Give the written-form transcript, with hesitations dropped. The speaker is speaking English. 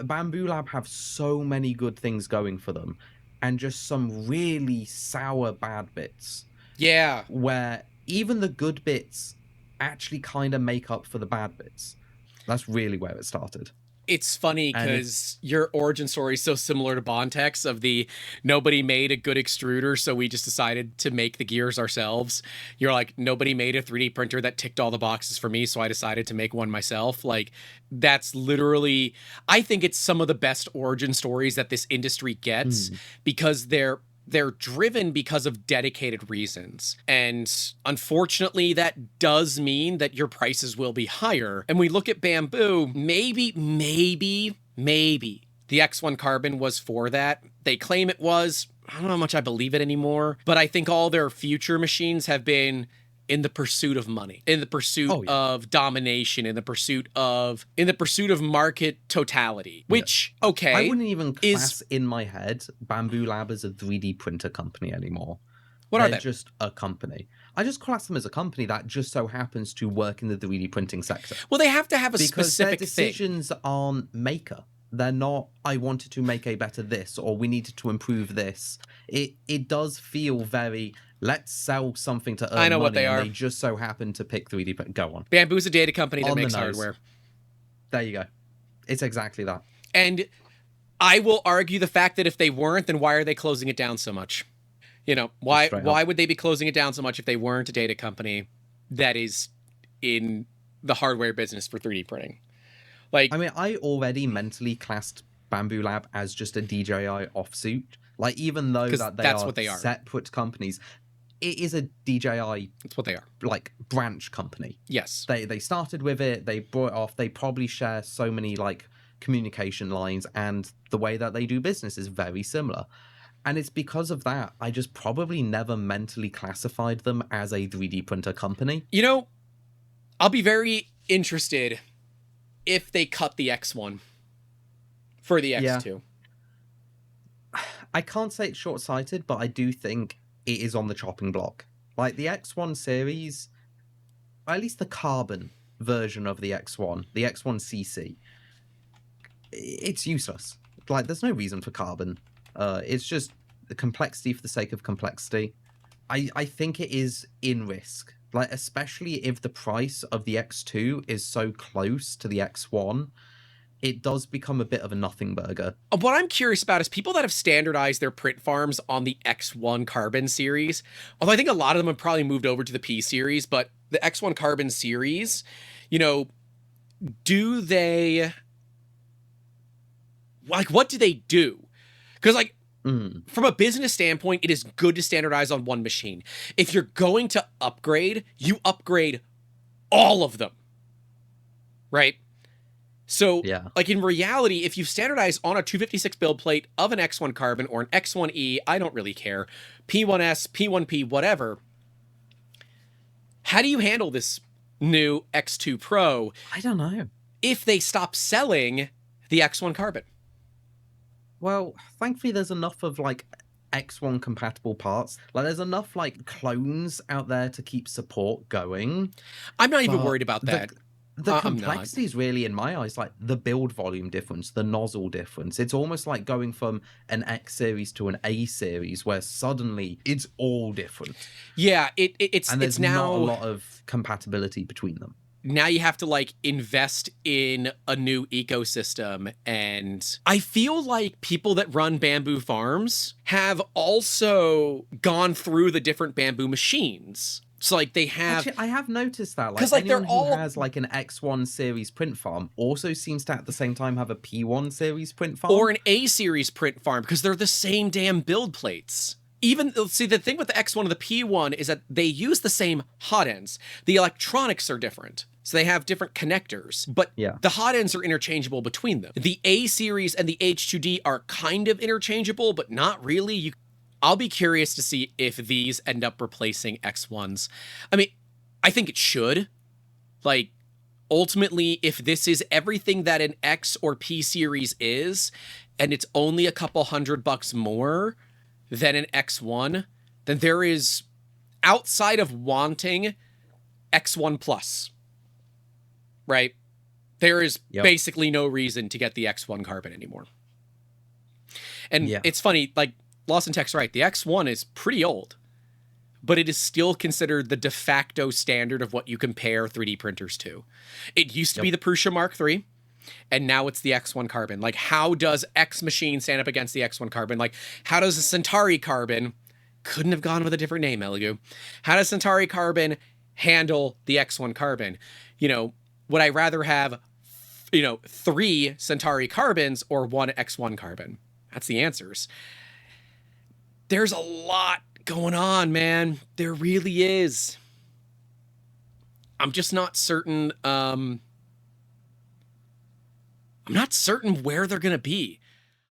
Bambu Lab have so many good things going for them, and just some really sour bad bits. Yeah. Where even the good bits actually kind of make up for the bad bits. That's really where it started. It's funny And because your origin story is so similar to Bontex of the nobody made a good extruder, so we just decided to make the gears ourselves. You're like, nobody made a 3D printer that ticked all the boxes for me, so I decided to make one myself. Like, that's literally, I think it's some of the best origin stories that this industry gets because they're driven because of dedicated reasons. And unfortunately, that does mean that your prices will be higher. And we look at Bambu, maybe the X1 Carbon was for that. They claim it was. I don't know how much I believe it anymore, but I think all their future machines have been in the pursuit of money, in the pursuit of domination, in the pursuit of market totality, which, okay, I wouldn't even class in my head Bambu Lab as a 3D printer company anymore. What are They're they? just a company. I just class them as a company that just so happens to work in the 3D printing sector. Well, they have to have a because specific their decisions aren't maker. They're not, I wanted to make a better this, or we needed to improve this. It does feel very, let's sell something to earn money. I know what they are. And they just so happen to pick 3D print. Go on. Bambu's a data company that makes hardware. There you go. It's exactly that. And I will argue the fact that if they weren't, then why are they closing it down so much? You know, why would they be closing it down so much if they weren't a data company that is in the hardware business for 3D printing? Like, I mean, I already mentally classed Bambu Lab as just a DJI offsuit. Like, even though that they are separate companies, it is a DJI. That's what they are. Like, branch company. Yes. They started with it. They brought it off. They probably share so many like communication lines, and the way that they do business is very similar. And it's because of that, I just probably never mentally classified them as a 3D printer company. You know, I'll be very interested if they cut the X1 for the X2. I can't say it's short-sighted, but I do think it is on the chopping block. Like, the X1 series, or at least the carbon version of the X1 CC, it's useless. Like, there's no reason for carbon. It's just the complexity for the sake of complexity. I think it is in risk. Like, especially if the price of the X2 is so close to the X1, it does become a bit of a nothing burger. What I'm curious about is people that have standardized their print farms on the X1 Carbon series, although I think a lot of them have probably moved over to the P series, but the X1 Carbon series, you know, do they... Like, what do they do? Because, like, from a business standpoint, it is good to standardize on one machine. If you're going to upgrade, you upgrade all of them. Right? So, like, in reality, if you standardize on a 256 build plate of an X1 Carbon or an X1E, I don't really care, P1S, P1P, whatever, how do you handle this new X2 Pro? I don't know. If they stop selling the X1 Carbon. Well, thankfully there's enough of, like, X1 compatible parts. Like, there's enough, like, clones out there to keep support going. I'm not even worried about that. The complexity is really, in my eyes, like the build volume difference, the nozzle difference. It's almost like going from an X series to an A series, where suddenly it's all different. Yeah, it's and there's now not a lot of compatibility between them. Now you have to, like, invest in a new ecosystem. And I feel like people that run Bambu farms have also gone through the different Bambu machines. So, like, they have... Actually, I have noticed that. Like, anyone who has, like, an X1 series print farm also seems to, at the same time, have a P1 series print farm. Or an A series print farm, because they're the same damn build plates. Even, see, the thing with the X1 and the P1 is that they use the same hot ends. The electronics are different. So they have different connectors, but the hot ends are interchangeable between them. The A series and the H2D are kind of interchangeable, but not really. I'll be curious to see if these end up replacing X1s. I mean, I think it should. Like, ultimately, if this is everything that an X or P series is, and it's only a couple $100 more than an X1, then there is, outside of wanting X1 Plus, right? There is Yep. basically no reason to get the X1 carbon anymore. And Yeah. it's funny, like Lost in Tech's right, the X1 is pretty old, but it is still considered the de facto standard of what you compare 3D printers to. It used to be the Prusa Mark III, and now it's the X1 carbon. Like, how does X machine stand up against the X1 carbon? Like, how does a Centauri carbon, couldn't have gone with a different name, Elegoo. How does Centauri carbon handle the X1 carbon? You know, would I rather have, 3 Centauri carbons or 1 X1 carbon? That's the answers. There's a lot going on, man. There really is. I'm just not certain. I'm not certain where they're going to be.